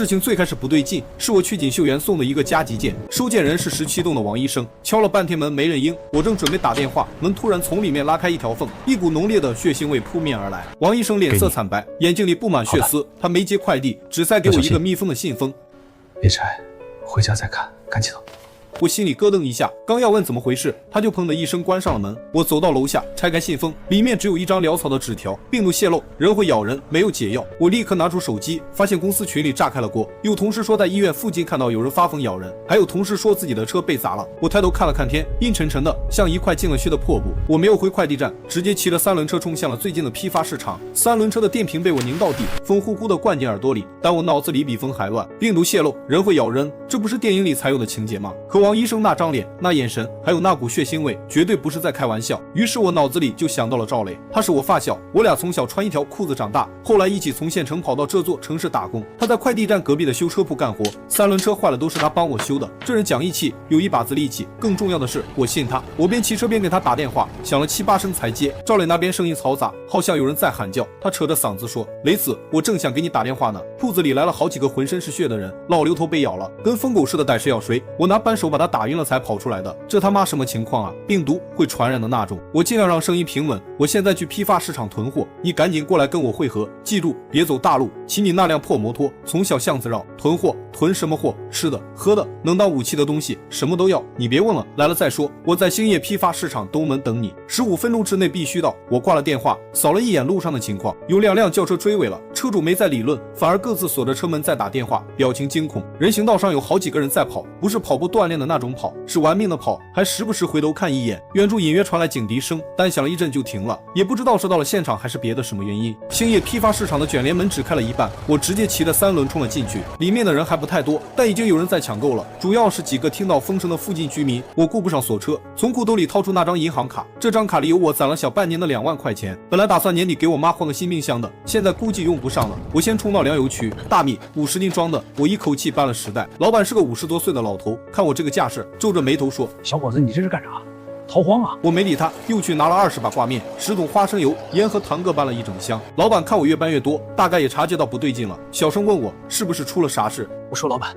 事情最开始不对劲，是我去锦绣园送的一个加急件，收件人是17栋的王医生。敲了半天门没人应，我正准备打电话，门突然从里面拉开一条缝，一股浓烈的血腥味扑面而来。王医生脸色惨白，眼睛里布满血丝，他没接快递，只塞给我一个密封的信封。别拆，回家再看，赶紧走。我心里咯噔一下，刚要问怎么回事，他就砰的一声关上了门。我走到楼下，拆开信封，里面只有一张潦草的纸条，病毒泄露，人会咬人，没有解药。我立刻拿出手机，发现公司群里炸开了锅，有同事说在医院附近看到有人发疯咬人，还有同事说自己的车被砸了。我抬头看了看天，阴沉沉的，像一块进了血的破布。我没有回快递站，直接骑着3轮车冲向了最近的批发市场。3轮车的电瓶被我拧到地，风呼呼的灌进耳朵里，但我脑子里比风还乱。病毒泄露，人会咬人，这不是电影里才有的情节吗？可王医生那张脸，那眼神，还有那股血腥味，绝对不是在开玩笑。于是我脑子里就想到了赵磊，他是我发小，我俩从小穿一条裤子长大，后来一起从县城跑到这座城市打工。他在快递站隔壁的修车铺干活，3轮车坏了都是他帮我修的。这人讲义气，有一把子力气，更重要的是我信他。我边骑车边给他打电话，响了7、8声才接。赵磊那边声音嘈杂，好像有人在喊叫。他扯着嗓子说：“雷子，我正想给你打电话呢，铺子里来了好几个浑身是血的人，老刘头被咬了，跟疯狗似的逮吃咬谁，我拿扳手把他打晕了才跑出来的，这他妈什么情况啊？病毒会传染的那种。”我尽量让声音平稳，我现在去批发市场囤货，你赶紧过来跟我会合，记住别走大路，骑你那辆破摩托，从小巷子绕。囤货，囤什么货？吃的喝的，能当武器的东西什么都要，你别问了，来了再说。我在兴业批发市场东门等你，15分钟之内必须到。我挂了电话，扫了一眼路上的情况，有2辆轿车追尾了，车主没在理论，反而各自锁着车门在打电话，表情惊恐。人行道上有好几个人在跑，不是跑步锻炼的那种跑，是玩命的跑，还时不时回头看一眼。远处隐约传来警笛声，单响了一阵就停了，也不知道是到了现场还是别的什么原因。兴业批发市场的卷帘门只开了一半，我直接骑着3轮冲了进去，里面的人还不太多，但已经有人在抢购了，主要是几个听到风声的附近居民。我顾不上锁车，从裤兜里掏出那张银行卡，这张卡里有我攒了小半年的2万块钱，本来打算年底给我妈换个新冰箱的，现在估计用不上了。我先冲到粮油区，大米50斤装的，我一口气搬了10袋。老板是个50多岁的老头，看我这个架势，皱着眉头说：“小伙子，你这是干啥？逃荒啊！”我没理他，又去拿了20把挂面、10桶花生油、盐和糖各搬了一整箱。老板看我越搬越多，大概也察觉到不对劲了，小声问我是不是出了啥事。我说老板，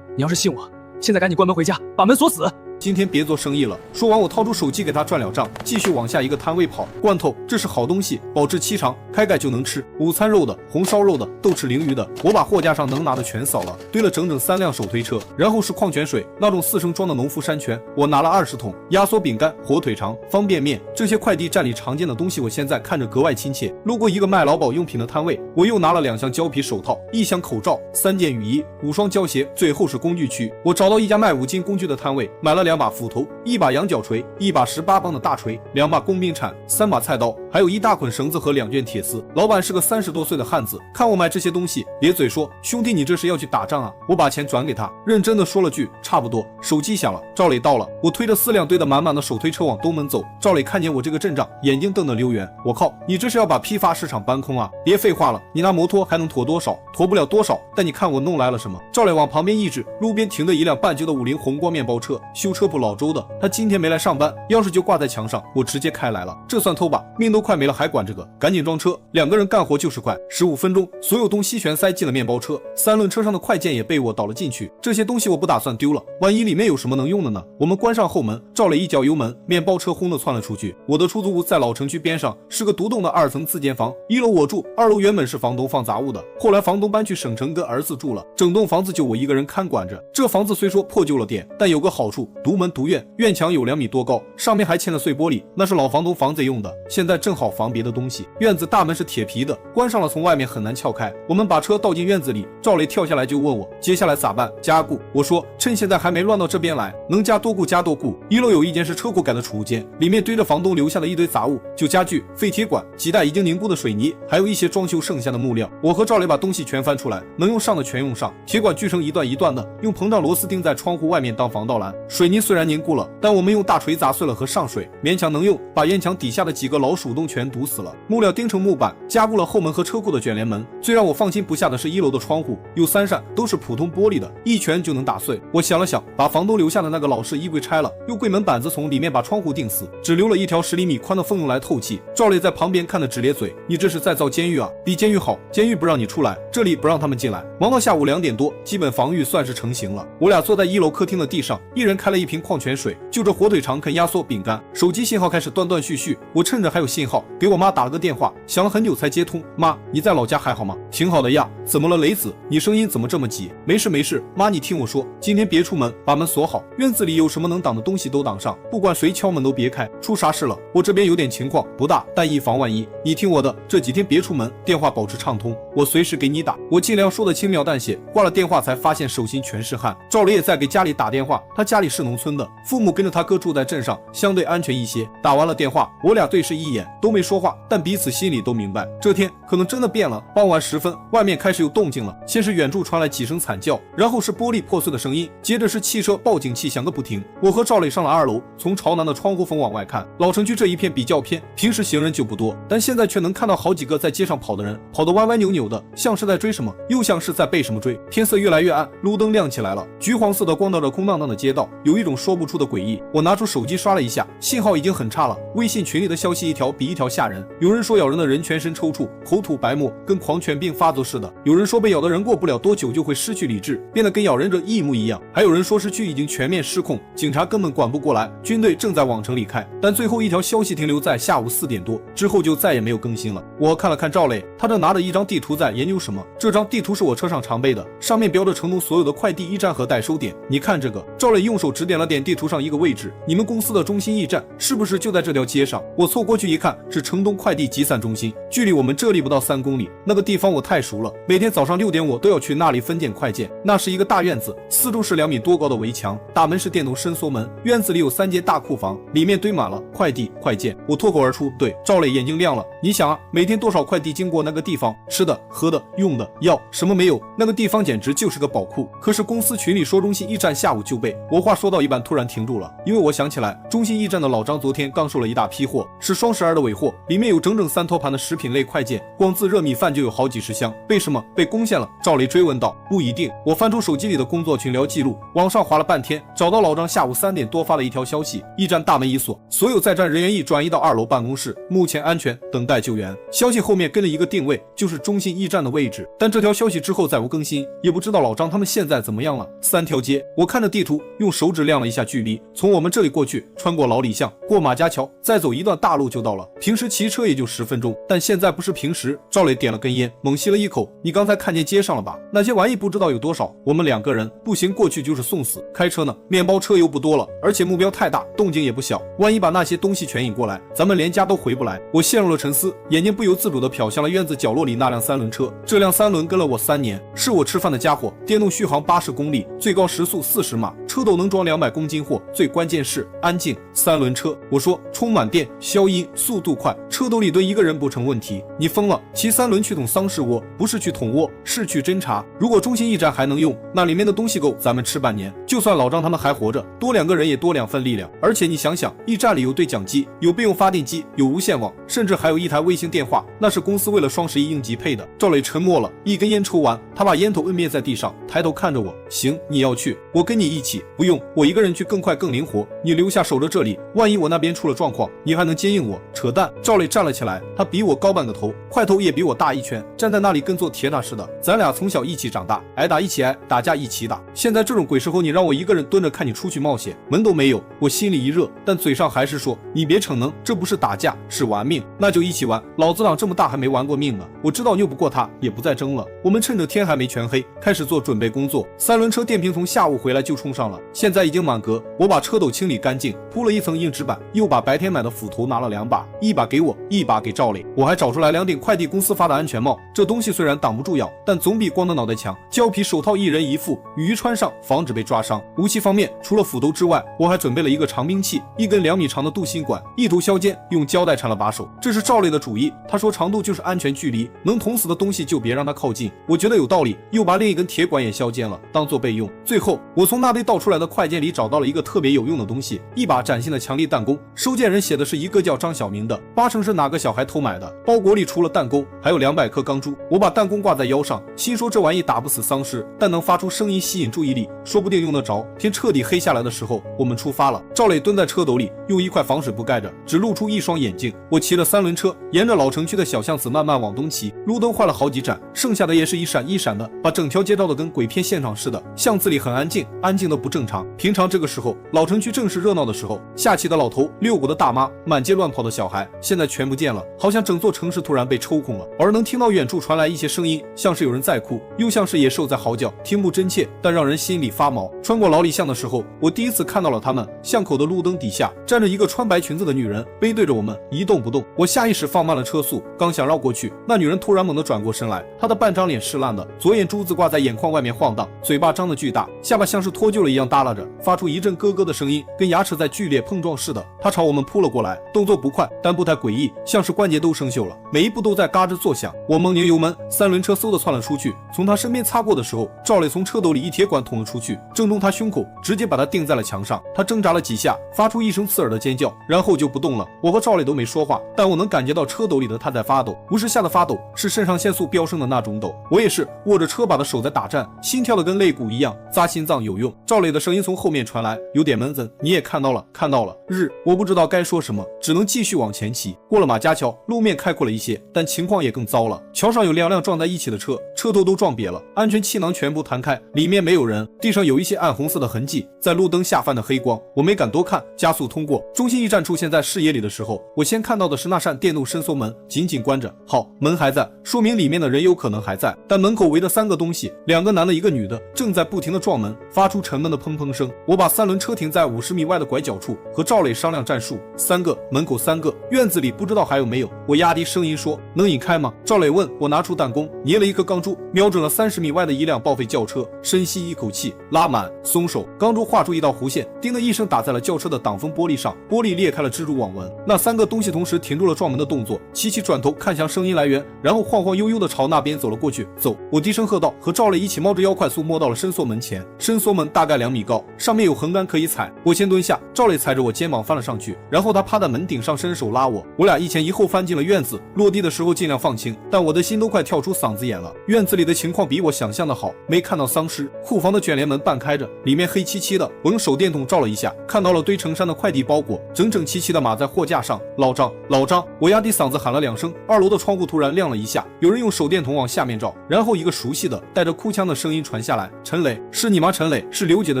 你要是信我，现在赶紧关门回家，把门锁死。今天别做生意了。说完，我掏出手机给他转了账，继续往下一个摊位跑。罐头，这是好东西，保质期长，开盖就能吃。午餐肉的、红烧肉的、豆豉鲮鱼的，我把货架上能拿的全扫了，堆了整整3辆手推车。然后是矿泉水，那种4升装的农夫山泉，我拿了20桶。压缩饼干、火腿肠、方便面，这些快递站里常见的东西，我现在看着格外亲切。路过一个卖劳保用品的摊位，我又拿了2箱胶皮手套、1箱口罩、3件雨衣、5双胶鞋。最后是工具区，我找到一家卖5金工具的摊位，买了2把斧头、1把羊角锤、1把18磅的大锤、2把工兵铲、3把菜刀，还有一大捆绳子和2卷铁丝。老板是个30多岁的汉子，看我买这些东西，咧嘴说：“兄弟，你这是要去打仗啊？”我把钱转给他，认真的说了句：“差不多。”手机响了，赵磊到了。我推着4辆堆得满满的手推车往东门走。赵磊看见我这个阵仗，眼睛瞪得溜圆。我靠，你这是要把批发市场搬空啊？别废话了，你拿摩托还能驮多少？驮不了多少，但你看我弄来了什么？赵磊往旁边一指，路边停的一辆半旧的50红光面包车，修车铺老周的。他今天没来上班，钥匙就挂在墙上，我直接开来了。这算偷吧？命都快没了还管这个？赶紧装车，2个人干活就是快。15分钟，所有东西全塞进了面包车，3轮车上的快件也被我倒了进去。这些东西我不打算丢了，万一里面有什么能用的呢？我们关上后门，赵磊一脚油门，面包车轰地窜了出去。我的出租屋在老城区边上，是个独栋的2层自建房，1楼我住，2楼原本是房东放杂物的，后来房东搬去省城跟儿子住了，整栋房子就我一个人看管着。这房子虽说破旧了点，但有个好处，独门独院，院墙有2米多高，上面还嵌了碎玻璃，那是老房东房子用的，现在正好防别的东西。院子大门是铁皮的，关上了从外面很难撬开。我们把车倒进院子里，赵磊跳下来就问我接下来咋办？加固。我说趁现在还没乱到这边来，能加多固加多固。1楼有一间是车库改的储物间，里面堆着房东留下的一堆杂物，就家具、废铁管、几袋已经凝固的水泥，还有一些装修剩下的木料。我和赵磊把东西全翻出来，能用上的全用上，铁管锯成一段一段的，用膨胀螺丝钉在窗户外面当防盗栏。水泥虽然凝固了，但我们用大锤砸碎了和上水，勉强能用，把院墙底下的几个老鼠洞东全堵死了，木料钉成木板，加固了后门和车库的卷帘门。最让我放心不下的是1楼的窗户，有3扇，都是普通玻璃的，一拳就能打碎。我想了想，把房东留下的那个老式衣柜拆了，用柜门板子从里面把窗户钉死，只留了一条10厘米宽的缝用来透气。赵磊在旁边看得直咧嘴，你这是在造监狱啊？比监狱好，监狱不让你出来，这里不让他们进来。忙到下午2点多，基本防御算是成型了。我俩坐在1楼客厅的地上，一人开了一瓶矿泉水，就着火腿肠啃压缩饼干。手机信号开始断断续续，我趁着还有信号，给我妈打了个电话，想了很久才接通。妈，你在老家还好吗？挺好的呀。怎么了雷子？你声音怎么这么急？没事没事，妈你听我说，今天别出门，把门锁好，院子里有什么能挡的东西都挡上，不管谁敲门都别开。出啥事了？我这边有点情况，不大，但以防万一。你听我的，这几天别出门，电话保持畅通，我随时给你打。我尽量说得轻描淡写，挂了电话才发现手心全是汗。赵磊也在给家里打电话，他家里是农村的，父母跟着他哥住在镇上，相对安全一些。打完了电话，我俩对视一眼，都没说话，但彼此心里都明白，这天可能真的变了。傍晚时分，外面开始有动静了，先是远处传来几声惨叫，然后是玻璃破碎的声音，接着是汽车报警器响个不停。我和赵磊上了2楼，从朝南的窗户缝往外看，老城区这一片比较偏，平时行人就不多，但现在却能看到好几个在街上跑的人，跑得歪歪扭扭的，像是在追什么，又像是在被什么追。天色越来越暗，路灯亮起来了，橘黄色的光照着空荡荡的街道，有一种说不出的诡异。我拿出手机刷了一下，信号已经很差了，微信群里的消息一条比一条吓人。有人说咬人的人全身抽搐，口吐白沫，跟狂犬病发作似的；有人说被咬的人过不了多久就会失去理智，变得跟咬人者一模一样；还有人说市区已经全面失控，警察根本管不过来，军队正在往城里开。但最后一条消息停留在下午4点多，之后就再也没有更新了。我看了看赵磊，他这拿着一张地图在研究什么。这张地图是我车上常备的，上面标着城东所有的快递驿站和代收点。你看这个。赵磊用手指点了点地图上一个位置，你们公司的中心驿站是不是就在这条街上？我凑过去一看，是城东快递集散中心，距离我们这里不到3公里。那个地方我太熟了，每天早上6点我都要去那里分拣快件。那是一个大院子，四周是2米多高的围墙，大门是电动伸缩门，院子里有3间大库房，里面堆满了快递快件。我脱口而出，对。赵磊眼睛亮了，你想啊，每天多少快递经过那个地方，吃的喝的用的药什么没有，那个地方简直就是个宝库。可是公司群里说中心驿站下午就备，我话说到一半突然停住了，因为我想起来中心驿站的老张昨天刚收了一大批货，是双12的尾货，里面有整整3托盘的食品类快件，光自热米饭就有好几十箱，为什么被攻陷了？赵磊追问道。不一定。我翻出手机里的工作群聊记录，网上划了半天，找到老张下午3点多发了一条消息，驿站大门已锁，所有在站人员已转移到2楼办公室，目前安全，等待救援。消息后面跟了一个定位，就是中心驿站的位置，但这条消息之后再无更新，也不知道老张他们现在怎么样了。3条街，我看着地图，用手指量了一下距离，从我们这里过去，穿过老李巷，过马家桥，再走一段大路就到了。平时骑车也就10分钟，但现在不是平时。赵磊点了根烟，猛吸了一口。你刚才看见街上了吧？那些玩意不知道有多少，我们2个人步行过去就是送死，开车呢，面包车油不多了，而且目标太大，动静也不小，万一把那些东西全引过来，咱们连家都回不来。我陷入了沉思，眼睛不由自主地瞟向了院子角落里那辆3轮车。这辆3轮跟了我3年，是我吃饭的家伙，电动续航80公里，最高时速40码，车斗能装200公斤货，最关键是安静。3轮车，我说充满电，消音，速度快，车斗里蹲1个人不成问题。你疯了？骑3轮去捅丧尸窝，不是去捅窝，是去侦查。如果中心驿站还能用，那里面的东西够咱们吃半年。就算老张他们还活着，多2个人也多2份力量。而且你想想，驿站里有对讲机，有备用发电机，有无线网，甚至还有一台卫星电话，那是公司为了双11应急配的。赵磊沉默了，一根烟抽完，他把烟头摁灭在地上，抬头看着我，行，你要去，我跟你一起。不用，我一个人去更快更灵活，你留下守着这里，万一我那边出了状况，你还能接应我。扯淡。赵磊站了起来，他比我高半个头，块头也比我大1圈，站在那里跟做铁打似的。咱俩从小一起长大，挨打一起挨，打架一起打。现在这种鬼时候，你让我一个人蹲着看你出去冒险，门都没有。我心里一热，但嘴上还是说，你别逞能，这不是打架，是玩命。那就一起玩，老子长这么大还没玩过命呢。我知道拗不过他，也不再争了。我们趁着天还没全黑，开始做准备工作。3轮车电瓶从下午回来就充上了，现在已经满格。我把车斗清理干净，铺了一层硬纸板，又把白天买的斧头拿了2把，一把给我，一把给赵磊。我还找出来2顶快递公司发的安全帽，这东西虽然挡不住咬，但总比光的脑袋强。胶皮手套1人1副，雨衣穿上，防止被抓伤。武器方面，除了斧头之外，我还准备了一个长兵器，一根2米长的镀锌管，一头削尖，用胶带缠了把手。这是赵磊的主意，他说长度就是安全距离，能捅死的东西就别让它靠近。我觉得有道理，又把另一根铁管也削尖了，当做备用。最后，我从那堆到处出来的快件里找到了一个特别有用的东西，一把崭新的强力弹弓，收件人写的是一个叫张小明的，8成是哪个小孩偷买的。包裹里除了弹弓还有200颗钢珠，我把弹弓挂在腰上，心说这玩意打不死丧尸，但能发出声音吸引注意力，说不定用得着。天彻底黑下来的时候，我们出发了。赵磊蹲在车斗里，用一块防水布盖着，只露出一双眼睛。我骑了3轮车，沿着老城区的小巷子慢慢往东骑，路灯换了好几盏，剩下的也是一闪一闪的，把整条街照得跟鬼片现场似的。巷子里很安静，安静的不正常。平常这个时候，老城区正是热闹的时候，下棋的老头，遛狗的大妈，满街乱跑的小孩，现在全不见了，好像整座城市突然被抽空了。而能听到远处传来一些声音，像是有人在哭，又像是野兽在嚎叫，听不真切，但让人心里发毛。穿过老李巷的时候，我第一次看到了他们。巷口的路灯底下站着一个穿白裙子的女人，背对着我们一动不动。我下意识放慢了车速，刚想绕过去，那女人突然猛地转过身来，她的半张脸是烂的，左眼珠子挂在眼眶外面晃荡，嘴巴张得巨大，下巴像是脱臼了一样耷拉着，发出一阵咯咯的声音，跟牙齿在剧烈碰撞似的。她朝我们扑了过来，动作不快，但不太诡异，像是关节都生锈了，每一步都在嘎吱作响。我猛拧油门，3轮车嗖的窜了出去。从她身边擦过的时候，赵磊从车斗里一铁管捅了出去，正中她胸口，直接把她钉在了墙上。她挣扎了几下，发出一声刺耳的尖叫，然后就不动了。我和赵磊都没说话，但我能感觉到车斗里的她在发抖，不是吓得发抖，是肾上腺素飙升的那种抖。我也是握着车把的手在打颤，心跳的跟肋骨一样，扎心脏有用。赵磊的声音从后面传来，有点闷森，你也看到了，看到了。我不知道该说什么，只能继续往前骑。过了马家桥，路面开阔了一些，但情况也更糟了。桥上有2辆撞在一起的车，车头都撞瘪了，安全气囊全部弹开，里面没有人，地上有一些暗红色的痕迹，在路灯下泛的黑光。我没敢多看，加速通过。中心驿站出现在视野里的时候，我先看到的是那扇电动伸缩门紧紧关着。好，门还在，说明里面的人有可能还在，但门口围着3个东西，2个男的，1个女的，正在不停的撞门，发出沉闷的砰砰声。我把3轮车停在50米外的拐角处，和赵磊商量战术。3个，门口3个，院子里不知道还有没有。我压低声音说，能引开吗？赵磊问。我拿出弹弓，捏了一颗钢珠，瞄准了30米外的一辆报废轿车，深吸一口气，拉满，松手，钢珠画出一道弧线，叮的一声打在了轿车的挡风玻璃上，玻璃裂开了蜘蛛网纹。那3个东西同时停住了撞门的动作，齐齐转头看向声音来源，然后晃晃悠悠的朝那边走了过去。走！我低声喝道，和赵磊一起猫着腰快速摸到了伸缩门前。伸缩门大概2米高，上面有横杆可以踩。我先蹲下，赵磊踩着我肩膀翻了上去，然后他趴在门顶上伸手拉我，我俩一前一后翻进了院子。落地的时候尽量放轻，但我的心都快跳出嗓子眼了。院子里的情况比我想象的好，没看到丧尸。库房的卷帘门半开着，里面黑漆漆的。我用手电筒照了一下，看到了堆成山的快递包裹，整整齐齐的码在货架上。老张，老张！我压低嗓子喊了2声。2楼的窗户突然亮了一下，有人用手电筒往下面照，然后一个熟悉的带着哭腔的声音传下来，陈磊，是你吗？陈磊，是刘姐的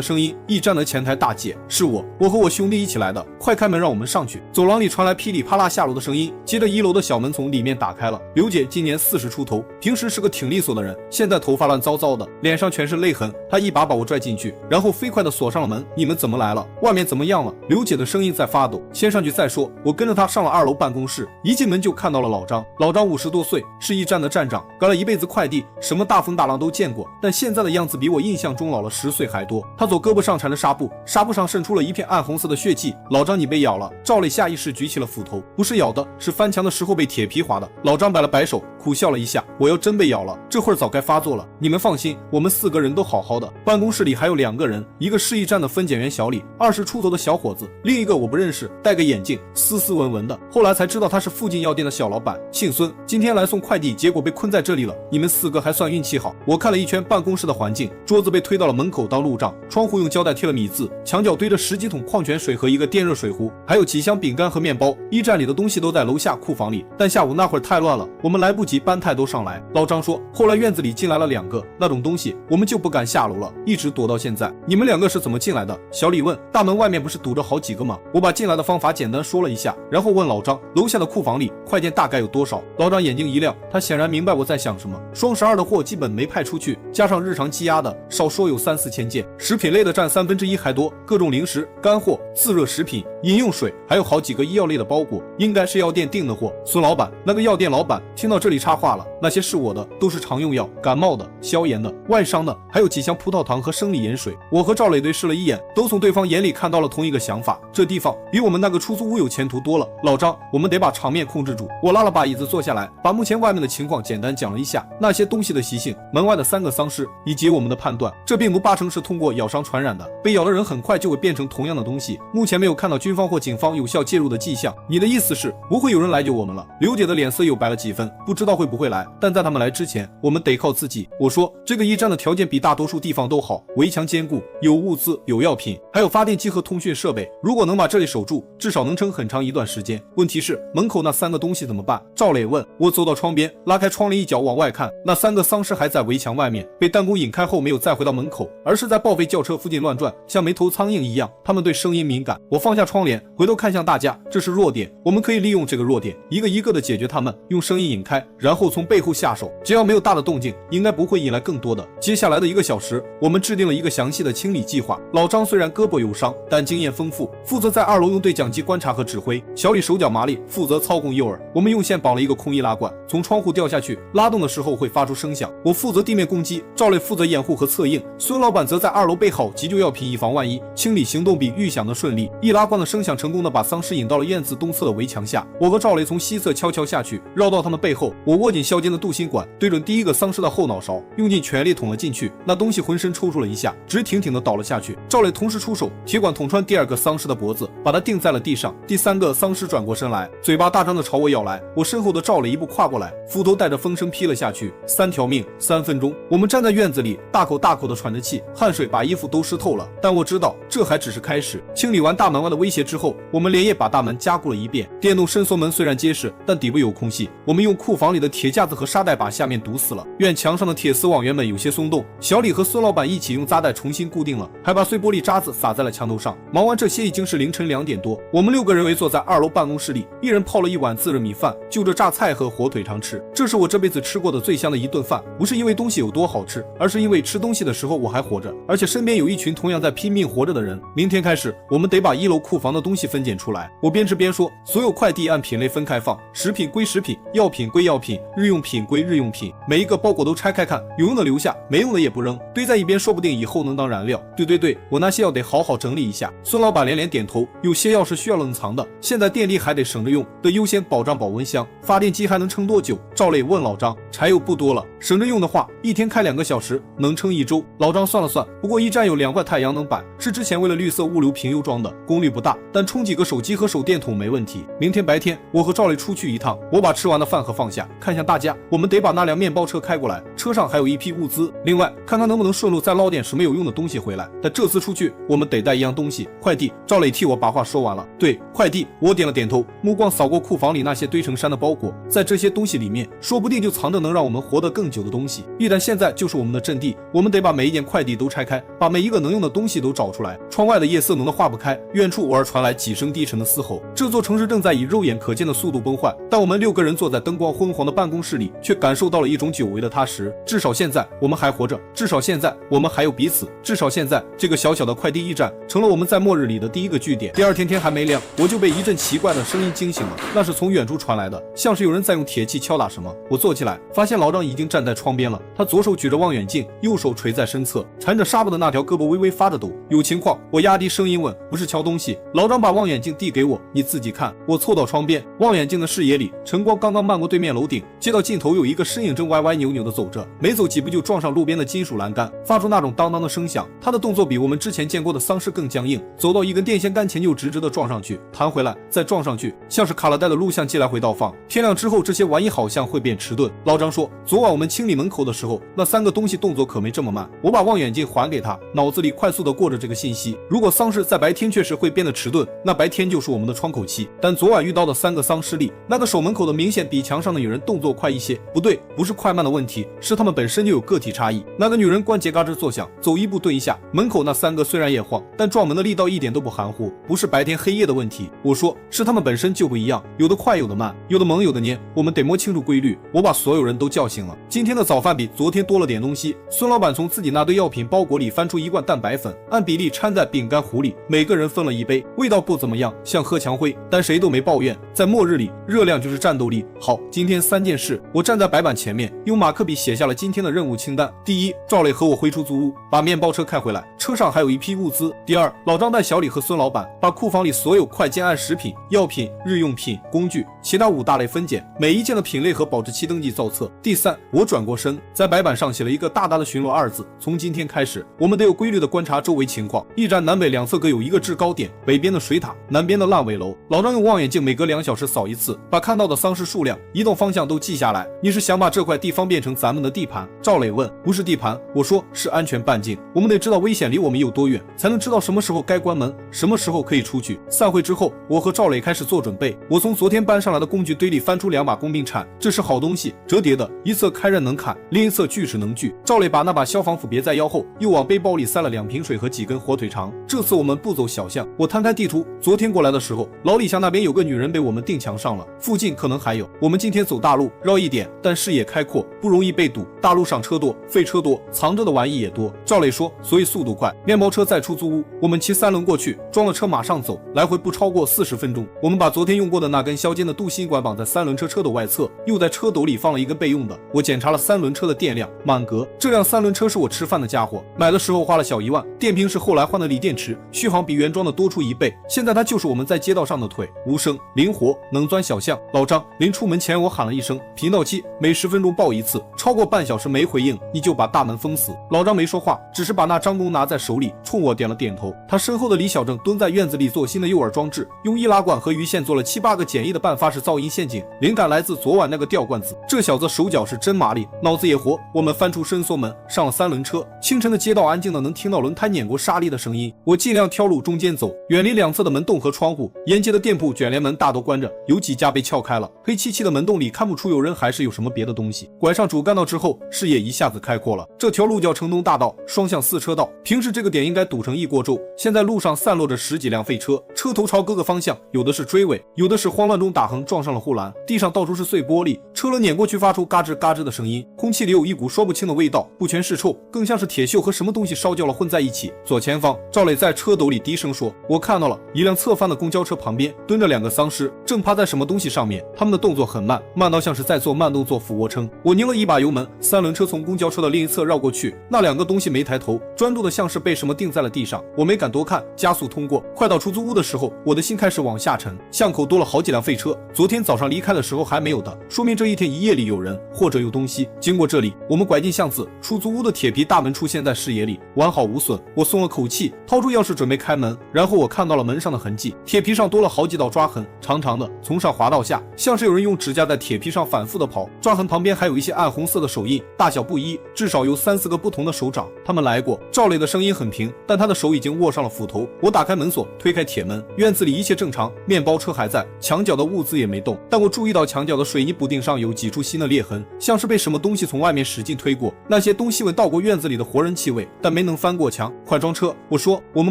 声音。驿站的前台大姐，是我和我兄弟一起来的，快开门让我们上去。走廊里传来噼里啪啦下楼的声音，接着1楼的小门从里面打开了。刘姐今年40出头，平时是个挺利索的人，现在头发乱糟糟的，脸上全是泪痕。她一把把我拽进去，然后飞快地锁上了门。你们怎么来了？外面怎么样了？刘姐的声音在发抖。先上去再说。我跟着她上了2楼办公室，一进门就看到了老张。老张50多岁，是驿站的站长，干了一辈子快递，什么大风大浪都见过，但现在的样子比我印象中老了10岁还多。他左胳膊上缠着纱布，纱布上渗出了一片暗红色的血迹。老张，你被咬了。赵磊下意识举起了斧头，不是咬的，是翻墙的时候被铁皮划的。老张摆了摆手，苦笑了一下，我要真被咬了，这会儿早该发作了。你们放心，我们4个人都好好的。办公室里还有2个人，一个是驿站的分拣员小李，20出头的小伙子，另一个我不认识，戴个眼镜，斯斯文文的。后来才知道他是附近药店的小老板，姓孙，今天来送快递，结果被困在这里了。你们4个还算运气好。我看了一圈办公室的环境，桌子被推到了门口当路障，窗户用胶带贴了米字，墙角堆着10几桶矿泉水和一个电热水壶，还有几箱饼干和面包。驿站里的东西都在楼下库房里，但下午那会儿太乱了，我们来不及搬太多上来。老张说，后来院子里进来了2个，那种东西我们就不敢下楼了，一直躲到现在。你们2个是怎么进来的？小李问。大门外面不是堵着好几个吗？我把进来的方法简单说了一下，然后问老张，楼下的库房里快件大概有多少？老张眼睛一亮，他显然明白我在想什么。双12的货基本没派出去，加上日常积压的，少说有3、4千件，食品类的占1/3还多，各种零食、干货、自热食品、饮用水，还有好几个医药类的包裹，应该是药店订的货。孙老板，那个药店老板。听到这里插话了，那些是我的，都是常用药，感冒的、消炎的、外伤的，还有几箱葡萄糖和生理盐水。我和赵磊对视了一眼，都从对方眼里看到了同一个想法，这地方比我们那个出租屋有前途多了。老张，我们得把场面控制住。我拉了把椅子坐下来，把目前外面的情况简单讲了一下，那些东西的习性，门外的3个丧尸，以及我们的判断，这病毒8成是通过咬伤传染的，被咬的人很快就会变成同样的东西。目前没有看到军方或警方有效介入的迹象。你的意思是不会有人来救我们了？刘姐的脸色又白了几分，不知道会不会来，但在他们来之前，我们得靠自己。我说这个驿站的条件比大多数地方都好，围墙坚固，有物资，有药品，还有发电机和通讯设备。如果能把这里守住，至少能撑很长一段时间。问题是门口那3个东西怎么办？赵磊问。我走到窗边，拉开窗帘一角往外看，那3个丧尸还在围墙外面，被弹弓引开后没有再回到门口，而是在报废轿车附近乱转，像没头苍蝇一样。他们对声音敏感。我放下窗帘，回头看向大家，这是弱点，我们可以利用这个弱点，一个一个的解决他们，用声音引开，然后从背后下手。只要没有大的动静，应该不会引来更多的。接下来的1个小时，我们制定了一个详细的清理计划。老张虽然胳膊有伤，但经验丰富，负责在2楼用对讲机观察和指挥。小李手脚麻利，负责操控诱饵。我们用线绑了一个空易拉罐，从窗户掉下去，拉动的时候会发出声响。我负责地面攻击，赵磊负责掩护和策应，孙老板则在2楼备好急救药品，以防万一。清理行动比预想的顺利，易拉罐的声响成功的把丧尸引到了院子东侧的围墙下。我和赵磊从西侧悄悄下去，绕到他们背后。我握紧削尖的镀锌管，对准第1个丧尸的后脑勺，用尽全力捅了进去。那东西浑身抽搐了一下，直挺挺的倒了下去。赵磊同时出手，铁管捅穿第2个丧尸的脖子，把他钉在了地上。第3个丧尸转过身来，嘴巴大张的朝我咬来。我身后的赵磊一步跨过来，斧头带着风声劈了下去。3条命，3分钟。我们站在院子里，大口大口的喘着气，汗水把衣服都湿透了。但我知道这还只是开始。清理完大门外的威胁之后，我们连夜把大门加固了一遍。电动伸缩门虽然结实，但底部有空隙，我们用库房里的铁架子和沙袋把下面堵死了。院墙上的铁丝网原本有些松动，小李和孙老板一起用扎带重新固定了，还把碎玻璃渣子撒在了墙头上。忙完这些已经是凌晨2点多，我们6个人围坐在2楼办公室里，一人泡了1碗自热米饭，就着榨菜和火腿肠吃。这是我这辈子吃过的最香的一顿饭，不是因为东西有多好吃，而是因为吃东西的时候我还活着，而且身边有一群同样在拼命活着的人。明天开始，我们得把1楼库房的东西分拣出来。我边吃边说，所有快递按品类分开放，食品归食品，药品归药品，日用品归日用品，每一个包裹都拆开看，有用的留下，没用的也不扔，堆在一边，说不定以后能当燃料。对，我那些药得好好整理一下。孙老板连连点头，有些药是需要冷藏的，现在电力还得省着用，得优先保障保温箱。发电机还能撑多久？赵磊问老张。柴油不多了，省着用的话，一天开2个小时，能撑1周。老张算了算，不过驿站有2块太阳能板，是之前为了绿色物流平油装的，功率不大，但充几个手机和手电筒没问题。明天白天我和赵磊出去一趟，我把吃完的饭盒放下，看向大家，我们得把那辆面包车开过来，车上还有一批物资，另外看看能不能顺路再捞点什么有用的东西回来。但这次出去我们得带一样东西，快递。赵磊替我把话说完了。对，快递。我点了点头，目光扫过库房里那些堆成山的包裹，在这些东西里面，说不定就藏着能让我们活得更久的东西。驿站现在就是我们的阵地，我们得把每一件快递都拆开，把每一个能用的东西都找出来。窗外的夜色浓得化不开，远处偶尔传来几声低沉的嘶吼。这座城市正在以肉眼可见的速度崩坏，但我们6个人坐在灯光昏黄的办公室里，却感受到了一种久违的踏实。至少现在我们还活着，至少现在我们还有彼此，至少现在这个小小的快递驿站成了我们在末日里的第1个据点。第2天天还没亮，我就被一阵奇怪的声音惊醒了，那是从远处传来的，像是有人在用铁器敲打什么。我坐起来，发现老张已经站在窗边了，他左手举着望远镜，右手垂在身侧，缠着纱布的那条胳膊微微发着抖。有情况？我压低声音问。不是敲东西。老张把望远镜递给我，你自己看。我凑到窗边，望远镜的视野里，晨光刚刚漫过对面楼顶，街道尽头有一个身影正歪歪扭扭的走着，没走几步就撞上路边的金属栏杆，发出那种当当的声响。他的动作比我们之前见过的丧尸更僵硬，走到一根电线杆前就直直的撞上去，弹回来，再撞上去，像是卡了带的录像机来回倒放。天亮之后，这些玩意好像会变迟钝。老张说，昨晚我们清理门口的时候，那3个东西动作可没这么慢。我把望远镜还给他，脑子里快速的过着这个信息。如果丧尸在白天确实会变得迟钝，那白天就是我们的窗口期。但昨晚遇到的3个丧尸里，那个守门口的明显比墙上的女人动作快一些。不对，不是快慢的问题，是他们本身就有个体差异。那个女人关节嘎吱作响，走一步顿一下。门口那3个虽然也晃，但撞门的力道一点都不含糊，不是白天黑夜的问题。我说是他们本身就不一样，有的快有的慢，有的猛有的黏，我们得摸清楚规律。我把所有人都叫醒了。今天的早饭比昨天多了点东西。孙老板从自己那堆药品包裹里翻出1罐蛋白粉，按比例掺在饼干糊里，每个人分了1杯，味道不怎么样，像喝墙灰，但谁都没抱怨。在末日里，热量就是战斗力。好，今天3件事。我站在白板前面，用马克笔写下了今天的任务清单。第一，赵磊和我回出租屋，把面包车开回来，车上还有一批物资。第二，老张带小李和孙老板把库房里所有快件按食品、药品、日用品、工具、其他5大类分拣，每一件的品类和保质期登记造册。第三，我转过身，在白板上写了一个大大的巡逻2字。从今天开始，我们得有规律的观察周围情况。驿站南北2侧各有一个制高点，北边的水塔，南边的烂尾楼。老张用望远镜每隔2小时扫一次，把看到的丧尸数量、移动方向都记下来。你是想把这块地方变成咱们的地盘？赵磊问。不是地盘，我说是安全半径。我们得知道危险离我们有多远，才能知道什么时候该关门，什么时候可以出去。散会之后，我和赵磊开始做准备。我从昨天搬上来的工具堆里翻出2把工兵铲，这是好东西，折叠的，一侧开刃能砍，另一侧锯齿能锯。赵磊把那把消防斧别在腰后，又往背包里塞了2瓶水和几根火腿肠。这次我们不走小巷，我摊开地图，昨天过来的时候，老李巷那边有个女人被我们钉墙上了，附近可能还有。我们今天走大路，绕一点，但视野开阔，不容易被堵。大路上车多，废车多，藏着的玩意也多。赵磊说，所以速度快。面包车在出租屋，我们骑3轮过去，装了车马上走，来回不超过40分钟。我们把昨天用过的那根削尖的镀锌管绑在3轮车车斗外侧，又在车斗里放了一根备用的。我检查了3轮车的电量，满格。这辆3轮车是我吃饭的家伙，买的时候花了小1万，电瓶是后来换的锂电池，续航比原装的多出1倍。现在它就是我们在街道上的腿，无声灵活，能钻小巷。老张，临出门前我喊了一声频道期，每10分钟报一次，超过半小时没回应，你就把大门封死。老张没说话，只是把那张弓拿在手里，冲我点了点头。他身后的李小正蹲在院子里做新的诱饵装置，用易拉罐和鱼线做了7、8个简易的半发式噪音陷阱，灵感来自昨晚那个吊罐子。这小子手脚是真麻利，脑子也活。我们翻出伸缩门，上了3轮车。清晨的街道安静的能听到轮胎碾过沙砾的声音。我尽量挑路中间走，远离2侧的门洞和窗户。沿街的店铺卷帘门大都关着，有几家被撬开了。黑漆漆的门洞里看不出有人还是有什么别的东西。拐上主干道之后，视野一下子开阔了。这条路叫城东大道，双向4车道。平时这个点应该堵成一锅粥，现在路上散落着10几辆废车，车头朝各个方向，有的是追尾，有的是慌乱中打横撞上了护栏，地上到处是碎玻璃，车轮碾过去发出嘎吱嘎吱的声音，空气里有一股说不清的味道，不全是臭，更像是铁锈和什么东西烧焦了混在一起。左前方，赵磊在车斗里低声说，我看到了一辆侧翻的公交车旁边蹲着2个丧尸，正趴在什么东西上面，他们的动作很慢，慢到像是在做慢动作俯卧撑。我拧了一把油门，3轮车从公交车的另一侧绕过去，那2个东西没抬头，专注的像是被什么钉在了地上。我没敢多看，加速通过。快到出租屋的时候，我的心开始往下沉，巷口多了好几辆废车，昨天早上离开的时候还没有的，说明这一天一夜里有人或者有东西经过这里。我们拐进巷子，出租屋的铁皮大门出现在视野里，完好无损。我松了口气，掏出钥匙准备开门，然后我看到了门上的痕迹，铁皮上多了好几道抓痕，长长的，从上滑到下，像是有人用指甲在铁皮上反复的跑。抓痕旁边还有一些暗红色的手印，大小不一，至少有3、4个不同的手掌，他们来过。赵磊的声音很平，但他的手已经握上了斧头。我打开门锁，推开铁门，院子里一切正常，面包车还在，墙角的物资也没动，但我注意到墙角的水泥补丁上有几处新的裂痕，像是被什么东西从外面使劲推过。那些东西闻到过院子里的活人气味，但没能翻过墙。快装车！我说，我们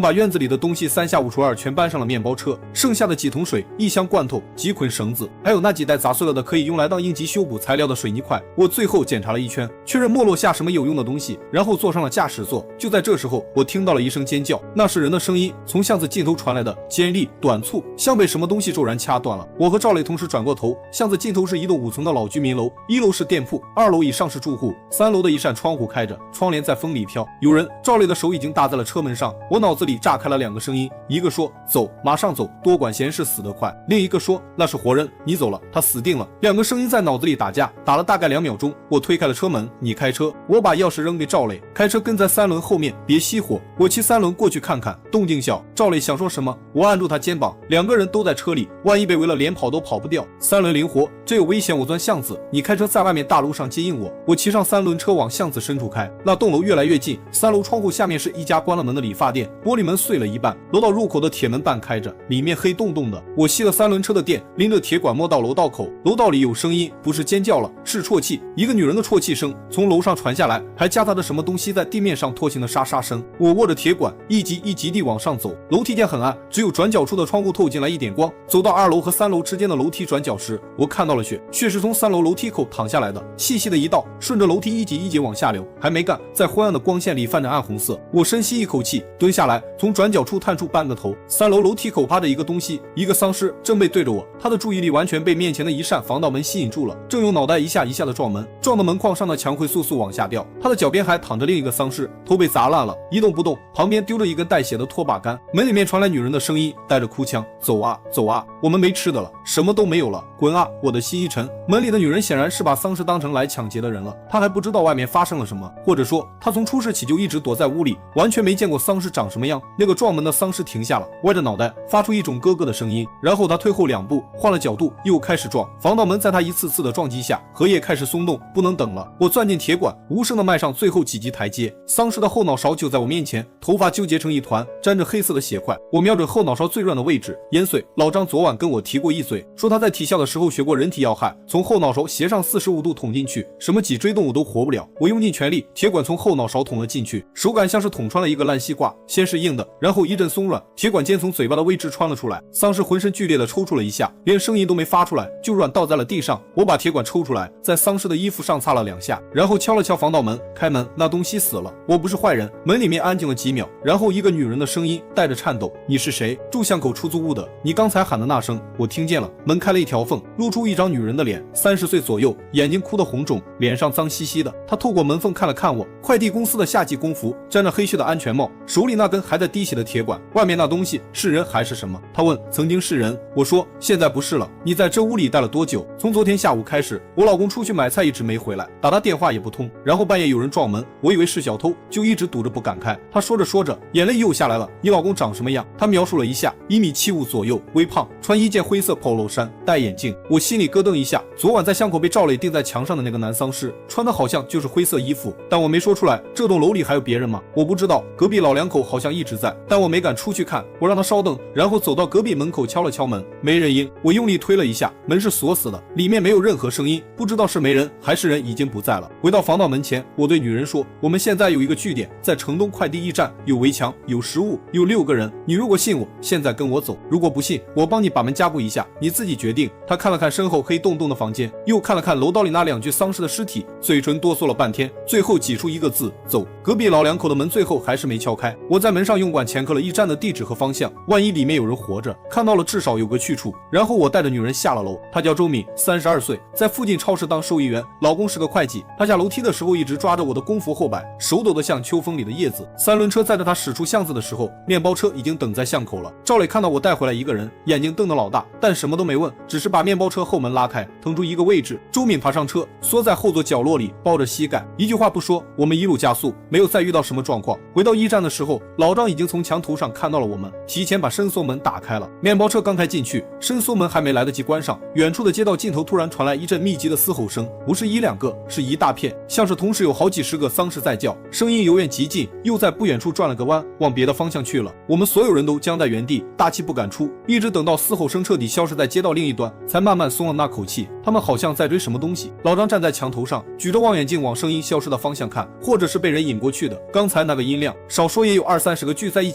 把院子里的东西3下5除2全搬上了面包车，剩下的几桶水、1箱罐头、几捆绳子，还有那几袋砸碎了的可以用来当应急修补材料的水泥块。我最后检查了一圈，确认没落下什么有用的东西，然后坐上了驾驶座。就在这时候，我听到了一声尖叫，那是人的声音，从巷子尽头传来的，尖利短促，像被什么东西骤然掐断了。我和赵磊同时转过头，巷子尽头是一栋5层的老居民楼，1楼是店铺，2楼以上是住户，3楼的一扇窗户开着，窗帘在风里飘。有人！赵磊的手已经搭在了车门上。我脑子里炸开了2个声音，一个说走，马上走，多管闲事，死得快；另一个说那是活人，你走了，他死定了。2个声音在脑子里打架，打了大概2秒钟。我推开了车门，你开车。我把钥匙扔给赵磊，开车跟在3轮后面，别熄火。我骑3轮过去看看，动静小。赵磊想说什么，我按住他肩膀，2个人都在车里，万一被围了连跑都跑不掉。3轮灵活，这有危险，我钻巷子，你开车在外面大路上接应我。我骑上3轮车往巷子深处开，那栋楼越来越近，3楼窗户下面是一家关了门的理发店，玻璃门碎了一半，楼道入口的铁门半开着，里面黑洞洞的。我熄了3轮车的电，拎着铁管摸到楼道口，楼道里有声音，不是尖叫了，是啜泣，一个女人的啜泣声从楼上传下来，还夹杂着什么东西在地面上拖行的沙沙声。声。我握着铁管，一级一级地往上走。楼梯间很暗，只有转角处的窗户透进来一点光。走到2楼和3楼之间的楼梯转角时，我看到了血，血是从3楼楼梯口淌下来的，细细的一道，顺着楼梯一级一级往下流。还没干，在昏暗的光线里泛着暗红色。我深吸一口气，蹲下来，从转角处探出半个头。3楼楼梯口趴着一个东西，一个丧尸正背对着我，他的注意力完全被面前的一扇防盗门吸引住了，正用脑袋一下一下的撞门，撞得门框上的墙会簌簌往下掉。他的脚边还躺着另一个丧尸，头被砸烂了，一动不动，旁边丢着一根带血的拖把杆。门里面传来女人的声音，带着哭腔：走啊走啊，我们没吃的了，什么都没有了，滚啊！我的心一沉。门里的女人显然是把丧尸当成来抢劫的人了，她还不知道外面发生了什么，或者说她从出事起就一直躲在屋里，完全没见过丧尸长什么样。那个撞门的丧尸停下了，歪着脑袋发出一种咯咯的声音，然后他退后2步，换了角度又开始撞。防盗门在他一次次的撞击下，荷叶开始松动，不能等了。我攥进铁管，无声的迈上最后几级台阶。丧尸的后脑勺就在我面前，头发纠结成一团，沾着黑色的血块。我瞄准后脑勺最软的位置，淹碎。老张昨晚跟我提过一嘴，说他在体校的时候学过人体要害，从后脑勺斜上45度捅进去，什么脊椎动物都活不了。我用尽全力，铁管从后脑勺捅了进去，手感像是捅穿了一个烂西瓜，先是硬的，然后一阵松软，铁管尖从嘴巴的位置穿了出来。丧尸浑身剧烈的抽搐了一下，连声音都没发出来，就软倒在了地上。我把铁管抽出来，在丧尸的衣服上擦了2下，然后敲了敲防盗门，开门，那东西死了。我不是坏人。门里面安静了几秒，然后一个女人的声音带着颤抖：你是谁？住巷口出租屋的，你刚才喊的那声我听见了。门开了一条缝，露出一张女人的脸，30岁左右，眼睛哭得红肿，脸上脏兮兮的。她透过门缝看了看我，快递公司的夏季工服，沾着黑血的安全帽，手里那根还在滴血的铁管，外面那东西是人还是什么？她问。曾经是人。我说现在不是了。你在这屋里待了多久？从昨天下午开始，我老公出去买菜一直没回来，打他电话也不通，然后半夜有人撞门，我以为是小偷，就一直堵着不敢开。他说着说着，眼泪又下来了。你老公长什么样？他描述了一下，1.75米左右，微胖，穿一件灰色 polo 衫，戴眼镜。我心里咯噔一下，昨晚在巷口被赵磊钉在墙上的那个男丧尸，穿的好像就是灰色衣服，但我没说出来。这栋楼里还有别人吗？我不知道。隔壁老两口好像一直在，但我没敢出去看。我让他稍等，然后走到隔壁门口敲了敲门，没人应。我用力推了一下，门是锁死的，里面没有任何声音，不知道是没人还是人已经不在了。回到防盗门前，我对女人说，我们现在有一个据点，在城东快递驿站，有围墙，有食物，有6个人。你如果信我，现在跟我走，如果不信，我帮你把门加固一下，你自己决定。他看了看身后黑洞洞的房间，又看了看楼道里那2具丧尸的尸体，嘴唇哆嗦了半天，最后挤出一个字：走。隔壁老两口的门最后还是没敲开，我在门上用管钳刻了驿站的地址和方向，万一里面有人活着，看到了至少有个去处。然后我带着女人下了楼，她叫周敏，32岁，在附近超市当收银员，老公是个会计。她下楼梯的时候一直抓着我的工服后摆，手抖得像秋风里的叶子。3轮车载着她驶出巷子的时候，面包车已经等在巷口了。赵磊看到我带回来一个人，眼睛瞪得老大，但什么都没问，只是把面包车后门拉开，腾出一个位置。周敏爬上车，缩在后座角落里，抱着膝盖，一句话不说。我们一路加速，没有再遇到什么状况。回到驿站的时候，老张已经从墙头上看到了我们，提前把伸缩门打开了。面包车刚开进去，伸缩门还没来得及关上，远处的街道尽头突然传来一阵密集的嘶吼声，不是1-2个，是一大片，像是同时有好几十个丧尸在叫，声音由远及近，又在不远处转了个弯，往别的方向去了。我们所有人都僵在原地，大气不敢出，一直等到嘶吼声彻底消失在街道另一端，才慢慢松了那口气。他们好像在追什么东西。老张站在墙头上，举着望远镜往声音消失的方向看，或者是被人引过去的。刚才那个音量，少说也有20-30个聚在一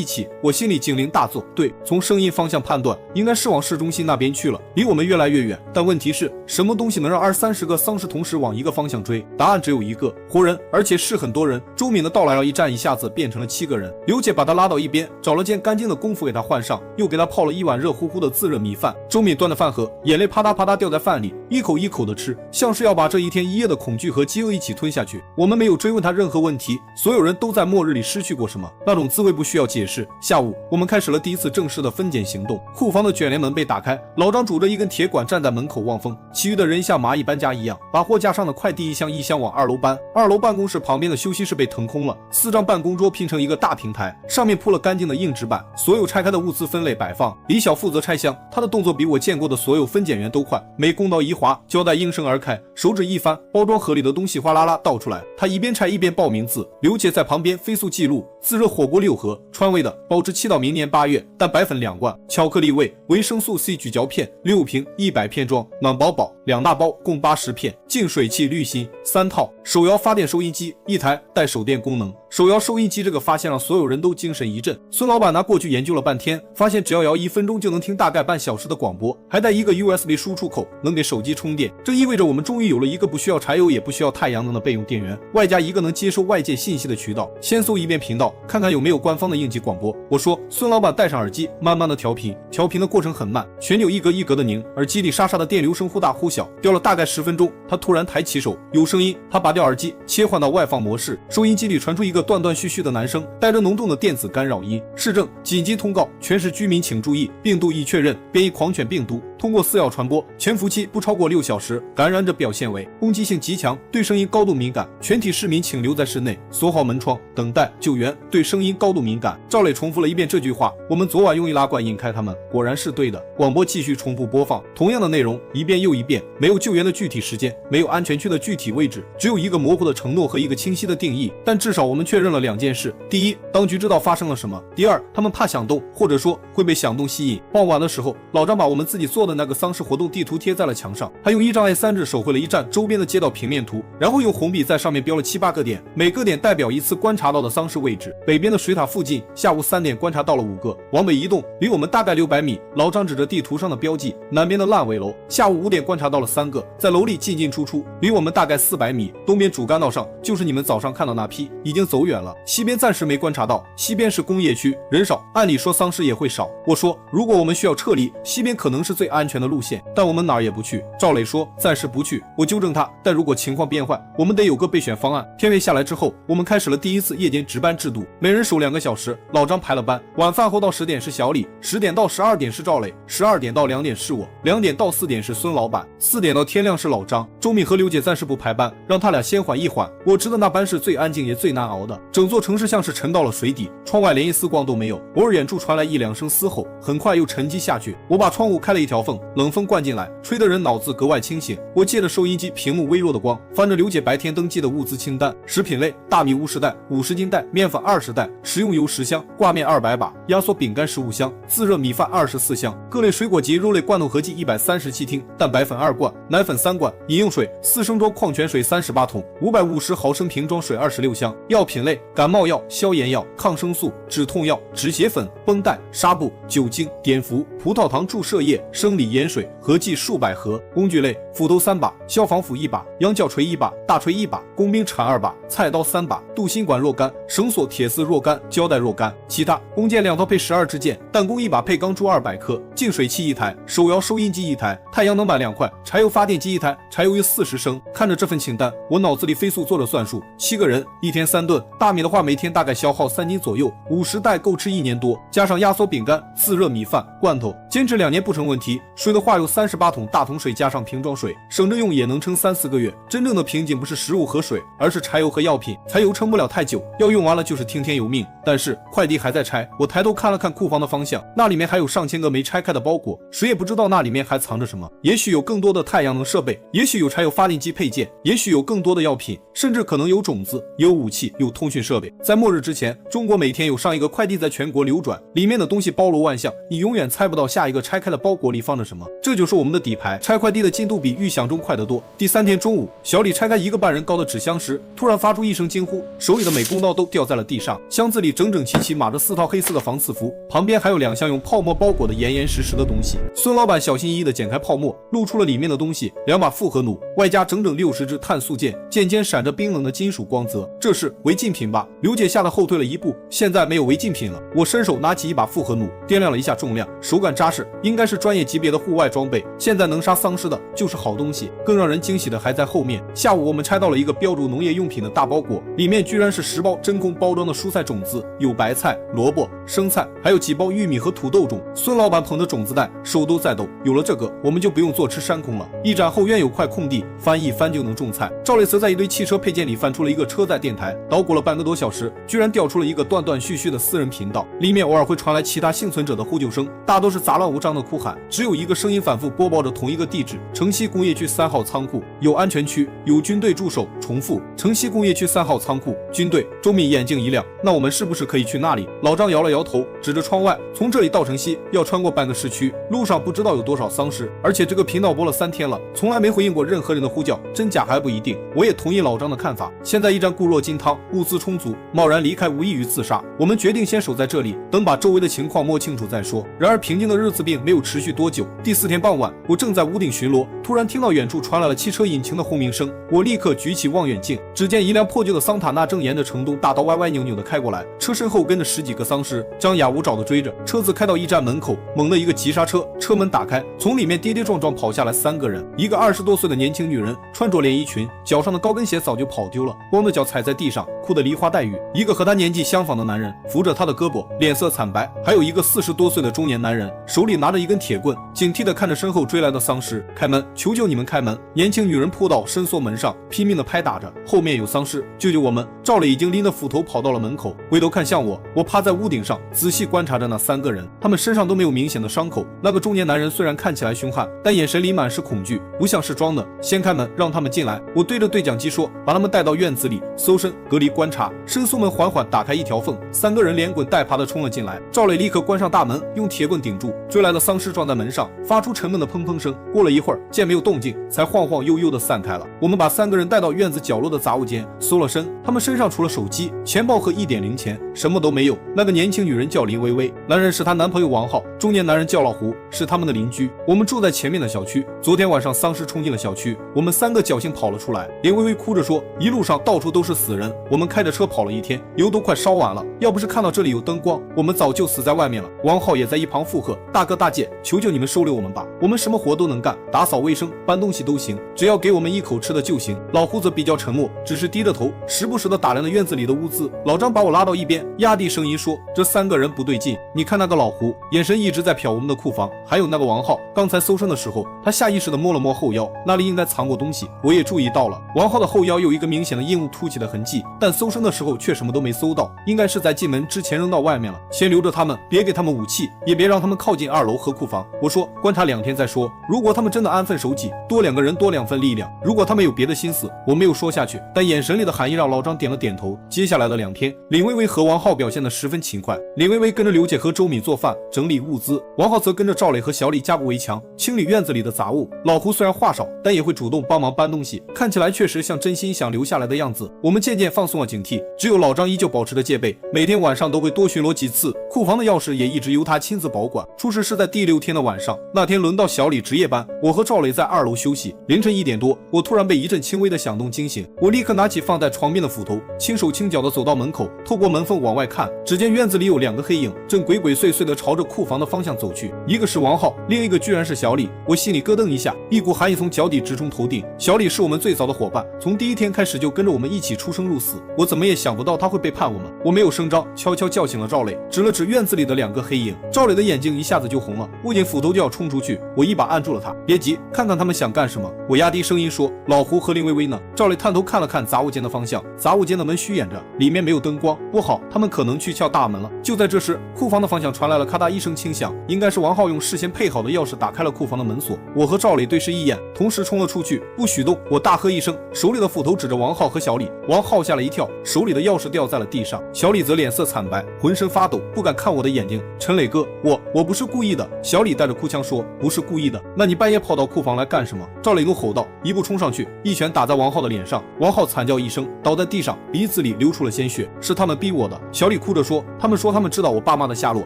起，我心里警铃大作。对，从声音方向判断，应该是往市中心那边去了，离我们越来越远。但问题是，什么东西能让20-30个丧尸同时往一个方向追？答案只有一个：活人，而且是很多人。周敏的到来让一站一下子变成了7个人。刘姐把他拉到一边，找了件干净的工服给他换上，又给他泡了一碗热乎乎的自热米饭。周敏端着饭盒，眼泪啪嗒啪嗒掉在饭里，一口一口的吃，像是要把这一天一夜的恐惧和饥饿一起吞下去。我们没有追问他任何问题，所有人都在末日里失去过什么，那种滋味不需要解释。下午，我们开始了第一次正式的分拣行动。库房的卷帘门被打开，老张拄着一根铁管站在门口望风，其余的人像蚂蚁搬家一样，把货架上的快递一箱一箱往2楼搬。2楼办公室旁边的休息室被腾空了，4张办公桌拼成一个大平台，上面铺了干净的硬纸板，所有拆开的物资分类摆放。李晓负责拆箱，他的动作比我见过的所有分拣员都快，每公刀一划，胶带应声而开，手指一翻，包装盒里的东西哗啦啦倒出来。他一边拆一边报名字，刘姐在旁边飞速记录：自热火锅6盒，川味的保质期到明年8月，蛋白粉2罐，巧克力味，维生素 C 咀嚼片6瓶，100片装，暖宝宝2大包，共80片，净水器滤芯3套，手摇发电收音机1台，带手电功能，手摇收音机这个发现让所有人都精神一振。孙老板拿过去研究了半天，发现只要摇1分钟就能听大概半小时的广播，还带一个 USB 输出口，能给手机充电。这意味着我们终于有了一个不需要柴油也不需要太阳能的备用电源，外加一个能接收外界信息的渠道。先搜一遍频道，看看有没有官方的应急广播。我说，孙老板戴上耳机，慢慢的调频，调频的过程很慢，旋钮一格一格的拧，耳机里沙沙的电流声忽大忽小，调了大概10分钟，他突然抬起手，有声音。他拔掉耳机，切换到外放模式，收音机里传出一个断断续续的男声，带着浓重的电子干扰音。市政紧急通告，全市居民请注意，病毒已确认，变异狂犬病毒通过饲料传播，潜伏期不超过6小时，感染者表现为攻击性极强，对声音高度敏感，全体市民请留在室内，锁好门窗，等待救援，对声音高度敏感。赵磊重复了一遍这句话，我们昨晚用易拉罐引开他们，果然是对的。广播继续重复播放同样的内容，一遍又一遍，没有救援的具体时间，没有安全区的具体位置，只有一个模糊的承诺和一个清晰的定义。但至少我们确认了2件事：第一，当局知道发生了什么；第二，他们怕响动，或者说会被响动吸引。傍晚的时候，老张把我们自己做的那个丧事活动地图贴在了墙上，还用1张 A3 纸手绘了一站周边的街道平面图，然后用红笔在上面标了7、8个点，每个点代表一次观察到的丧事位置。北边的水塔附近，下午3点观察到了5个，往北移动，离我们大概600米。老张指着地图上的标记，南边的烂尾楼，下午5点观察到了3个，在楼里进进出出，离我们大概400米。东边主干道上就是你们早上看到那批，已经走远了。西边暂时没观察到，西边是工业区，人少，按理说丧尸也会少。我说，如果我们需要撤离，西边可能是最安全的路线，但我们哪儿也不去。赵磊说，暂时不去。我纠正他，但如果情况变坏，我们得有个备选方案。天卫下来之后，我们开始了第一次夜间值班制度，每人守2个小时。老张排了班，晚饭后到10点是小李，10点到12点是赵磊，12点到2点是我，2点到4点是孙老板，4点到天亮是老张。周敏和刘姐暂时不排班，让他俩先缓一缓。我值得那班是最安静也最难熬的，整座城市像是沉到了水底，窗外连一丝光都没有，偶尔远处传来1、2声嘶吼，很快又沉寂下去。我把窗户开了一条缝，冷风灌进来，吹得人脑子格外清醒。我借着收音机屏幕微弱的光，翻着刘姐白天登记的物资清单：食品类，大米50袋，50斤袋，面粉20袋，食用油10箱，挂面200把，压缩饼干15箱，自热米饭24箱，各类水果及肉类罐头合计137听，蛋白粉2罐，奶粉3罐，饮用水4升装矿泉水38桶，550毫升瓶装水26箱。药品类，感冒药、消炎药、抗生素、止痛药、止血粉、绷带、纱布、酒精、碘伏、葡萄糖注射液、生理盐水，合计数百盒。工具类，斧头3把，消防斧1把，羊角锤1把，大锤1把，工兵铲2把，菜刀3把，镀锌管若干，绳索铁丝若干，胶带若干。其他，弓箭2套配12支箭，弹弓1把配钢珠200颗，净水器1台，手摇收音机1台，太阳能板2块，柴油发电机1台，柴油约40升。看着这份清单，我脑子里飞速做了算术，7个人，1天3顿，大米的话每天大概消耗3斤左右，50袋够吃1年多，加上压缩饼干、自热米饭、罐头，坚持2年不成问题。水的话有38桶大桶水加上瓶装水，省着用也能撑3、4个月。真正的瓶颈不是食物和水，而是柴油和药品。柴油撑不了太久，要用完了就是听天由命。但是快递还在拆，我抬头看了看库房的方向，那里面还有上千个没拆开的包裹，谁也不知道那里面还藏着什么。也许有更多的太阳能设备，也许有柴油发电机配件，也许有更多的药品，甚至可能有种子、有武器、有通讯设备。在末日之前，中国每天有上1个快递在全国流转，里面的东西包罗万象，你永远猜不到下一个拆开的包裹里放着什么。这就是我们的底牌，拆快递的进度比预想中快得多。第3天中午，小李拆开1个半人高的纸箱时，突然发出一声惊呼，手里的美工刀都掉在了地上，箱子里整整齐齐码着4套黑色的防刺服，旁边还有2箱用泡沫包裹的严严实实的东西。孙老板小心翼翼地剪开泡沫，露出了里面的东西：2把复合弩，外加整整60支碳素剑，剑尖闪着冰冷的金属光泽。这是违禁品吧？刘姐吓得后退了1步，现在没有违禁品了。我伸手拿起1把复合弩，掂量了一下重量，手感扎实，应该是专业级别的户外装备。现在能杀丧尸的就是好东西。更让人惊喜的还在后面。下午我们拆到了一个标注农业用品的大包裹，里面居然是10包真空包装的蔬菜种子，有白菜、萝卜、生菜，还有几包玉米和土豆种。孙老板捧着种子袋，手都在抖。有了这个，我们就不用坐吃山空了。一展后院有块空地，翻一翻就能种菜。赵磊则在一堆汽车配件里翻出了一个车载电台，捣鼓了半个多小时，居然调出了一个断断续续的私人频道，里面偶尔会传来其他幸存者的呼救声，大都是杂乱无章的哭喊，只有一个声音反复播报着同一个地址：城西工业区3号仓库，有安全区，有军队驻守。重复：城西工业区3号仓库，军队。周敏眼睛一亮，那我们是不是可以去那里？老张摇了摇头，指着窗外，从这里到城西要穿过半个市区，路上不知道有多少丧尸，而且这个频道播了3天了，从来没回应过任何人的呼叫，真假还不一定。我也同意老张的看法，现在一盏固若金汤、物物资充足，贸然离开无异于自杀。我们决定先守在这里，等把周围的情况摸清楚再说。然而平静的日子并没有持续多久。第4天傍晚，我正在屋顶巡逻，突然听到远处传来了汽车引擎的轰鸣声。我立刻举起望远镜，只见一辆破旧的桑塔纳正沿着城东大道歪歪扭扭地开过来，车身后跟着10几个丧尸，张牙舞爪地追着。车子开到驿站门口，猛地一个急刹车，车门打开，从里面跌跌撞撞跑下来3个人，一个20多岁的年轻女人，穿着连衣裙，脚上的高跟鞋早就跑丢了，光着脚踩在地上，哭得梨花带雨。一个和她年纪相仿的男人扶着她的胳膊，脸色惨白，还有一个40多岁的中年男人，手里拿着一根铁棍，警惕地看着身后追来的丧尸。开门，求求你们开门！年轻女人扑到伸缩门上，拼命地拍打着，后面有丧尸，救救我们！赵磊已经拎着斧头跑到了门口，回头看向我，我趴在屋顶上仔细观察着那3个人，他们身上都没有明显的伤口。那个中年男人虽然看起来凶悍，但眼神里满是恐惧，不像是装的。先开门，让他们进来。我对着对讲机说，把他们带到院子里，搜身隔离观察。伸缩门缓缓打开一条缝，3个人连滚带爬地冲了进来。赵磊立刻关上大门，用铁棍顶住，追来的丧尸撞在门上，发出沉闷的砰砰声。过了一会儿，见没有动静，才晃晃悠悠地散开了。我们把3个人带到院子角落的杂物间，搜了身，他们身上除了手机、钱包和1点零钱，什么都没有。那个年轻女人叫林薇薇，男人是她男朋友王浩，中年男人叫老胡，是他们的邻居。我们住在前面的小区，昨天晚上丧尸冲进了小区，我们3个侥幸跑了出来。林薇薇哭着说，一路上到处都是死人，我们开着车跑了1天，油都快烧完了，要不是看到这里有灯光，我们早就死在外面了。王浩也在一旁附和，大哥大姐，求求你们收留我们吧，我们什么活都能干，打扫卫生、搬东西都行，只要给我们一口吃的就行。老胡则比较沉默，只是低着头，时不时地打量着院子里的物资。老张把我拉到一边，压低声音说，这3个人不对劲，你看那个老胡，眼神一直在瞟我们的库房，还有那个王浩，刚才搜身的时候，他下意识地摸了摸后腰，那里应该藏过东西，我也注意到了。王浩的后腰有一个明显的硬物凸起的痕迹，但搜身的时候却什么都没搜到，应该是在进门之前扔到外面了。先留着他们，别给他们武器，也别让他们靠近2楼和库房。我说观察2天再说，如果他们真的安分守己，多2个人多2份力量，如果他们有别的心思，我没有说下去，但眼神里的含义让老张点了点头。接下来的2天，林薇薇和王浩表现得十分勤快。林薇薇跟着刘姐和周敏做饭整理物资，王浩则跟着赵磊和小李加固围墙，清理院子里的杂物。老胡虽然话少，但也会主动帮忙搬东西，看起来确实像真心想留下来的样子。我们渐渐放松了警惕，只有老张依旧保持着戒备，每天晚上都会多巡逻几次。库房的钥匙也一直由他亲自保管。出事是在第6天的晚上，那天轮到小李值夜班，我和赵磊在2楼休息。凌晨1点多，我突然被一阵轻微的响动惊醒，我立刻拿起放在床边的斧头，轻手轻脚地走到门口，透过门缝往外看，只见院子里有2个黑影，正鬼鬼祟祟地朝着库房的方向走去，一个是王浩，另一个居然是小李。我心里咯噔一下，一股寒意从脚底直冲头顶。小李是我们最早的伙伴，从第1天开始就跟着我们一起出生入死，我怎么也想不到他会背叛我们。我没有声张，悄悄叫醒了赵磊，指了指院子里的2个黑影。赵磊的眼睛一下子就红了，握紧斧头就要冲出去，我一把按住了他，别急，看看他们想干什么。我压低声音说，老胡和林薇薇呢？赵磊探头看了看杂物间的方向，杂物间的门虚掩着，里面没有灯光，不好，他们可能去撬大门了。就在这时，库房的方向传来了咔嗒一声轻响，应该是王浩用事先配好的钥匙打开了库房的门锁。我和赵磊对视一眼，同时冲了出去，不许动！我大喝一声，手里的斧头指着王浩和小李。王浩吓了一跳，手里的钥匙掉在了地上，小李则脸色惨白，浑身发抖，不敢看我的眼睛。陈磊哥，我不是故意的。小李带着哭腔说，不是故意的，那你半夜跑到库房来干什么？赵磊怒吼道，一步冲上去，一拳打在王浩的脸上。王浩惨叫一声，倒在地上，鼻子里流出了鲜血，是他们逼我的。小李哭着说，他们说他们知道我爸妈的下落，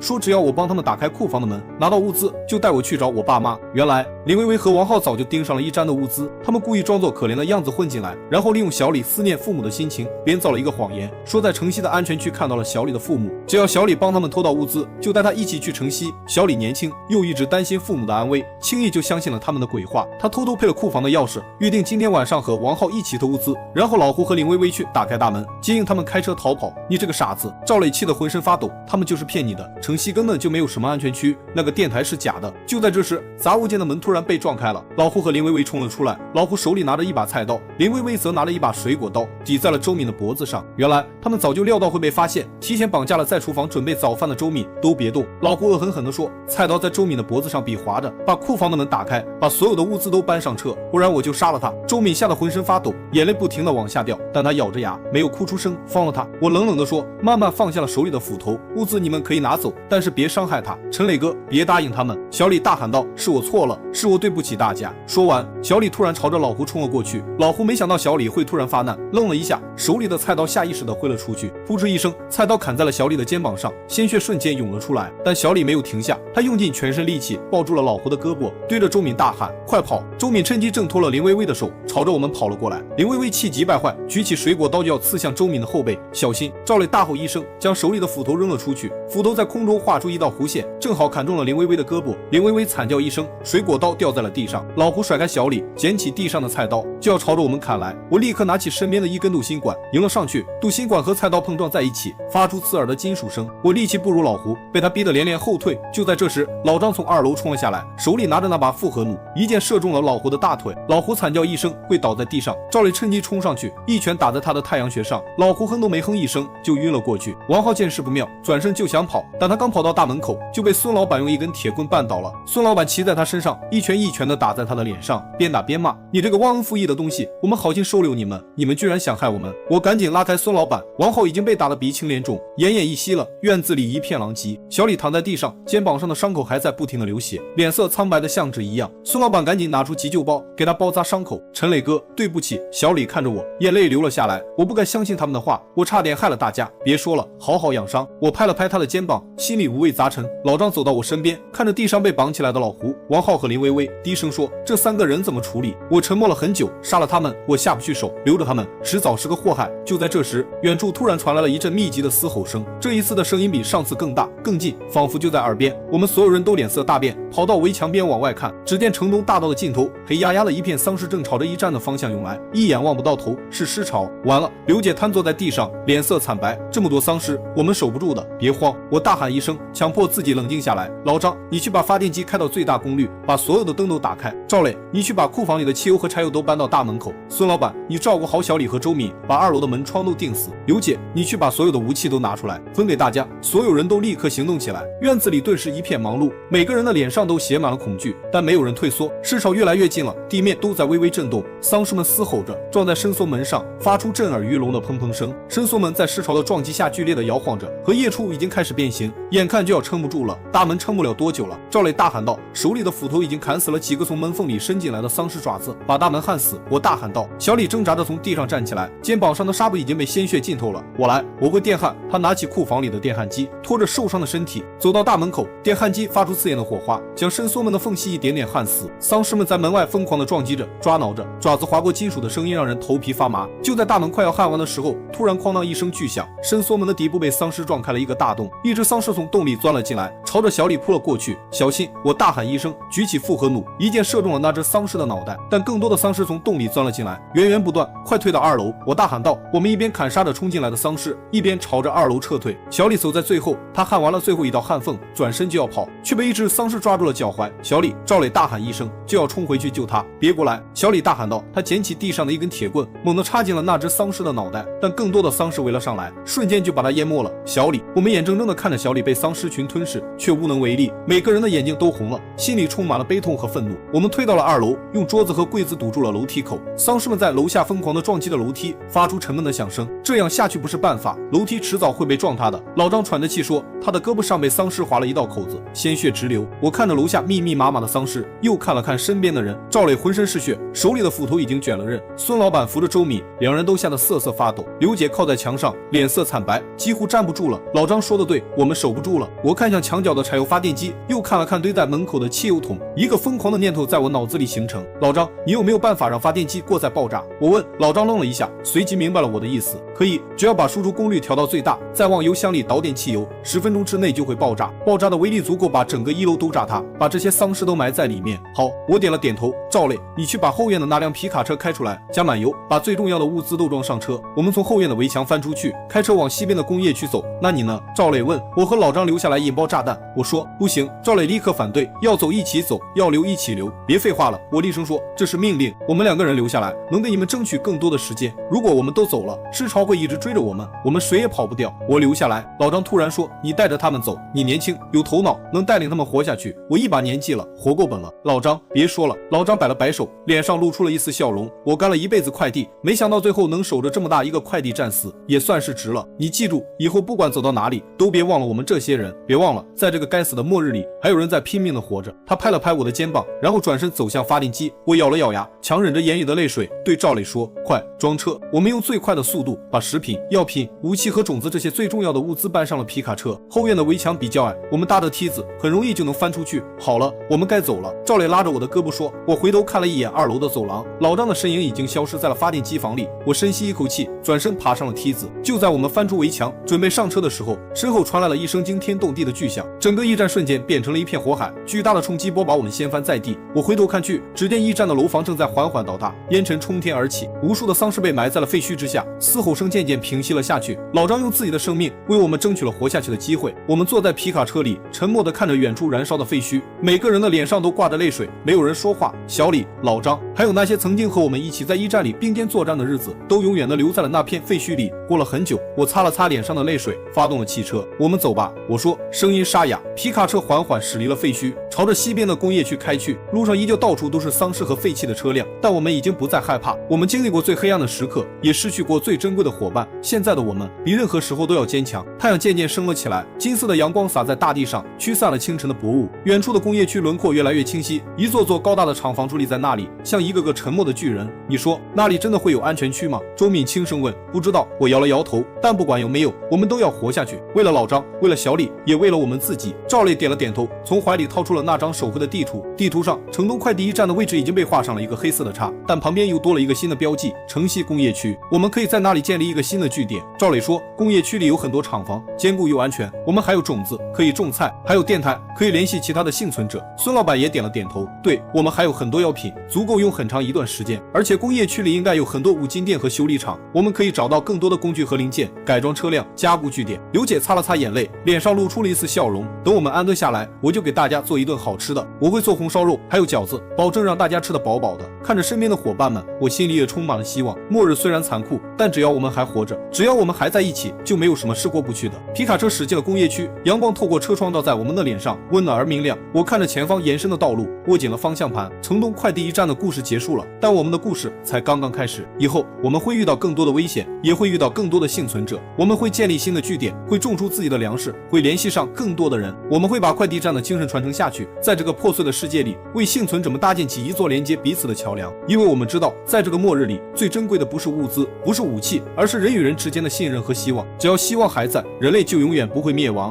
说只要我帮他们打开库房的门，拿到物资，就带我去找我爸妈。原来林薇薇和王浩早就盯上了一毡的物资，他们故意装作可怜的样子混进来，然后利用小李思念父母的心情，编造了一个谎言，说在城西的安全区看到了小李的父母，只要小李帮他们偷到物资，就带他一起去城西。小李年轻，又一直担心父母的安危，轻易就相信了他们的鬼话。他偷偷配了库房的钥匙，约定今天晚上和王浩一起偷物资，然后老胡和林薇薇去打开大门，接应他们开车逃跑。你这个傻子！赵磊气得浑身发抖，他们就是骗你的，城西根本就没有什么安全区，那个电台是假的。就在这时，杂物间的门突然被撞开了，老胡和林薇薇冲了出来，老胡手里拿着一把菜刀，林薇薇则拿了一把水果刀，抵在了周敏的脖子上。原来他们早就料到会被发现，提前绑架了在厨房准备早饭的周敏。都别动！老胡恶狠狠地说，菜刀在周敏的脖子上比划着，把库房的门打开，把所有的物资都搬上车，不然我就杀了他。周敏吓得浑身发抖，眼泪不停地往下掉，但她咬着牙没有哭出声，放了他。我冷冷地说，慢慢放下了手里的斧头，物资你们可以拿走，但是别伤害他。陈磊哥，别答应他们！小李大喊道，是我错了，是我对不起大家。说完，小李突然朝着老胡冲了过去。老胡没想到小李会突然发难，愣了一下，手里的的菜刀下意识地挥了出去，扑哧一声，菜刀砍在了小李的肩膀上，鲜血瞬间涌了出来。但小李没有停下，他用尽全身力气抱住了老胡的胳膊，对着周敏大喊：“快跑！”周敏趁机挣脱了林薇薇的手，朝着我们跑了过来。林薇薇气急败坏，举起水果刀就要刺向周敏的后背，小心！赵磊大吼一声，将手里的斧头扔了出去，斧头在空中画出一道弧线，正好砍中了林薇薇的胳膊。林薇薇惨叫一声，水果刀掉在了地上。老胡甩开小李，捡起地上的菜刀，就要朝着我们砍来。我立刻拿起身边的一根镀锌管，迎了上去。镀锌管和菜刀碰撞在一起，发出刺耳的金属声。我力气不如老胡，被他逼得连连后退。就在这时，老张从2楼冲了下来，手里拿着那把复合弩，一箭射中了老胡的大腿。老胡惨叫一声，跪倒在地上。赵磊趁机冲上去，一拳打在他的太阳穴上。老胡哼都没哼一声，就晕了过去。王浩见势不妙，转身就想跑，但他刚跑到大门口，就被孙老板用一根铁棍绊倒了。孙老板骑在他身上，一拳一拳地打在他的脸上，边打边骂：“你这个忘恩负义的东西，我们好心收留你们，你们居然想害我们！”我赶紧拉开孙老板，王浩已经被打得鼻青脸肿，奄奄一息了。院子里一片狼藉，小李躺在地上，肩膀上的伤口还在不停地流血，脸色苍白的像纸一样。孙老板赶紧拿出急救包，给他包扎伤口。陈磊哥，对不起。小李看着我，眼泪流了下来。我不敢相信他们的话，我差点害了大家。别说了，好好养伤。我拍了拍他的肩膀，心里五味杂陈。老张走到我身边，看着地上被绑起来的老胡、王浩和林薇薇，低声说：“这3个人怎么处理？”我沉默了很久，杀了他们，我下不去手，留着他们，迟早是个祸害。就在这时，远处突然传来了一阵密集的嘶吼声，这一次的声音比上次更大、更近，仿佛就在耳边。我们所有人都脸色大变，跑到围墙边往外看，只见城东大道的尽头，黑压压的一片丧尸正朝着驿站的方向涌来，一眼望不到头，是尸潮。完了，刘姐瘫坐在地上，脸色惨白。这么多丧尸，我们守不住的，别慌！我大喊一声，强迫自己冷静下来。老张，你去把发电机开到最大功率，把所有的灯都打开。赵磊，你去把库房里的汽油和柴油都搬到大门口。孙老板，你照顾好小李和周敏，把2楼的门窗都钉死。刘姐，你去把所有的武器都拿出来，分给大家。所有人都立刻行动起来。院子里顿时一片忙碌，每个人的脸上都写满了恐惧，但没有人退缩。尸潮越来越近了，地面都在微微震动，丧尸们嘶吼着，撞在伸缩门上，发出震耳欲聋的砰砰声。伸缩门在尸潮的撞击下剧烈的摇晃着，和夜处已经开始变形，眼看就要撑不住了。大门撑不了多久了。赵磊大喊道，手里的斧头已经砍死了几个从门缝里伸进来的丧尸爪子，把大门焊死。我大喊道。小李挣扎着从地上站起来，肩膀上的纱布已经被鲜血浸透了。我来，我会电焊。他拿起库房里的电焊机，拖着受伤的身体走到大门口，电焊机发出刺眼的火花，将伸缩门的缝隙一点点焊死。丧尸们在门外疯狂地撞击着、抓挠着，爪子划过金属的声音让人头皮发麻。就在大门快要焊完的时候，突然哐当一声巨响，伸缩门的底部被丧尸撞开了一个大洞，一只丧尸从洞里钻了进来，朝着小李扑了过去。小心！我大喊一声，举起复合弩，一箭射中了那只丧尸的脑袋。但更多的丧尸从洞里钻了进来，源源不断，快退到2楼！我大喊道。我们一边砍杀着冲进来的丧尸，一边朝着2楼撤退。小李走在最后，他焊完了最后一道焊缝，转身就要跑，却被一只丧尸抓住了脚踝。小李，赵磊大喊一声，就要冲回去救他。别过来！小李大喊道。他捡起地上的一根铁棍，猛地插进了那只丧尸的脑袋，但更多的丧尸围了上来，瞬间就把他淹没了。小李，我们眼睁睁地看着小李被丧尸群吞噬，却无能为力，每个人的眼睛都红了，心里充满了悲痛和愤怒。我们退到了2楼，用桌子和柜子堵住了楼梯口，丧尸们在楼下疯狂地撞击着楼梯，发出沉闷的响声。这样下去不是办法，楼梯迟早会被撞塌的。老张喘着气说，他的胳膊上被丧尸划了一道口子，鲜血直流。我看着楼下密密麻麻的丧尸，又看了看身边的人。赵磊浑身是血，手里的斧头已经卷了刃。孙老板扶着周敏，两人都吓得瑟瑟发抖。刘姐靠在墙上，脸色惨白，几乎站不住了。老张说的对，我们守不住了。我看向墙角的柴油发电机，又看了看堆在门口的汽油桶，一个疯狂的念头在我脑子里形成。老张，你有没有办法让发电机过载爆炸？我问。老张愣了一下，随即明白了我的意思。可以，只要把输出功率调到最大，再往油箱里倒点汽油，10分钟之内就会爆炸。爆炸的威力足够把整个1楼都炸塌，把这些丧尸都埋在里面。好，我点了点头。赵磊，你去把后院的那辆皮卡车开出来，加满油，把最重要的物资都装上车。我们从后院的围墙翻出去，开车往西边的工业区走。那你呢？赵磊问。我和老张留下来引爆炸弹。我说不行。赵磊立刻反对，要走一起走，要留一起留。别废话了，我厉声说，这是命令，我们2个人留下来，能给你们争取更多的时间。如果我们都走了，尸潮会一直追着我们，我们谁也跑不掉。我留下来。老张突然说，你带着他们走，你年轻有头脑，能带领他们活下去。我一把年纪了，活够本了。老张，别说了。老张摆了摆手，脸上露出了一丝笑容。我干了一辈子快递，没想到最后能守着这么大一个快递站死，也算是值了。你记住，以后不管走到哪里，都别忘了我们这些人。别忘了，在这个该死的末日里，还有人在拼命的活着。他拍了拍我的肩膀，然后转身走向发电机。我咬了咬牙，强忍着眼里的泪水，对赵磊说，快装车，我们用最快的速度把食品、药品、武器和种子这些最重要的物资搬上了皮卡车。后院的围墙比较矮，我们搭的梯子很容易就能翻出去。好了，我们该走了。赵磊拉着我的胳膊说。我回头看了一眼2楼的走廊，老张的身影已经消失在了发电机房里。我深吸一口气，转身爬上了梯子。就在我们翻出围墙，准备上车的时候，身后传来了一声惊天动地的巨响，整个驿站瞬间变成了一片火海，巨大的冲击波把我们掀翻在地。我回头看去，只见驿站的楼房正在缓缓倒塌，烟尘冲天而起，无数的丧尸被埋在了废墟之下，嘶吼声渐渐平息了下去。老张用自己的生命为我们争取了活下去的机会。我们坐在皮卡车里，沉默地看着远处燃烧的废墟，每个人的脸上都挂着泪水，没有人说话。小李、老张，还有那些曾经和我们一起在驿站里并肩作战的日子，都永远地留在了那片废墟里。过了很久，我擦了擦脸上的泪水，发动了汽车。我们走吧，我说，声音沙哑。皮卡车缓缓驶离了废墟，朝着西边的工业区开去。路上依旧到处都是丧尸和废弃的车辆，但我们已经不再害怕。我们经历过最黑暗的时刻，也失去过最珍贵的伙伴。现在的我们比任何时候都要坚强。太阳渐渐升了起来，金色的阳光洒在大地上，驱散了清晨的薄雾。远处的工业区轮廓越来越清晰，一座座高大的厂房矗立在那里，像一个个沉默的巨人。你说那里真的会有安全区吗？周敏轻声问。不知道，我摇了摇头。但不管有没有，我们都要活下去。为了老张，为了小李，也为了我们自己。赵磊点了点头，从怀里掏出了那张手绘的地图。地图上，城东快第一站的位置已经被画上了一个黑色的叉，但旁边又多了一个新的标记：城西工业区。我们可以在那里建立一个新的据点。赵磊说，工业区里有很多厂房，坚固又安全。我们还有种子可以种菜，还有电台可以联系其他的幸存者。孙老板也点了点头。对，我们还有很多药品，足够用很长一段时间。而且工业区里应该有很多五金店和修理厂，我们可以找到更多的工具和零件，改装车辆，加固据点。刘姐擦了擦眼泪，脸上露出了一丝笑容。等我们安顿下来，我就给大家做一顿好吃的。我会做红烧肉，还有饺子，保证让大家吃得饱饱的。看着身边的伙伴们，我心里也充满了希望。末日虽然残酷，但只要我们还活着，只要我们还在一起，就没有什么是过不去的。皮卡车驶进了工业区，阳光透过车窗照在我们的脸上，温暖而明亮。我看着前方延伸的道路，握紧了方向盘。城东快第一站的故事结束了，但我们的故事才刚刚开始。以后我们会遇到更多的危险，也会遇到更多的幸存者。我们会建立新的据点，会种出自己的粮食，会联系上更多的人。我们会把快递站的精神传承下去，在这个破碎的世界里，为幸存者们搭建起一座连接彼此的桥梁。因为我们知道，在这个末日里，最珍贵的不是物资，不是武器，而是人与人之间的信任和希望。只要希望还在，人类就永远不会灭亡。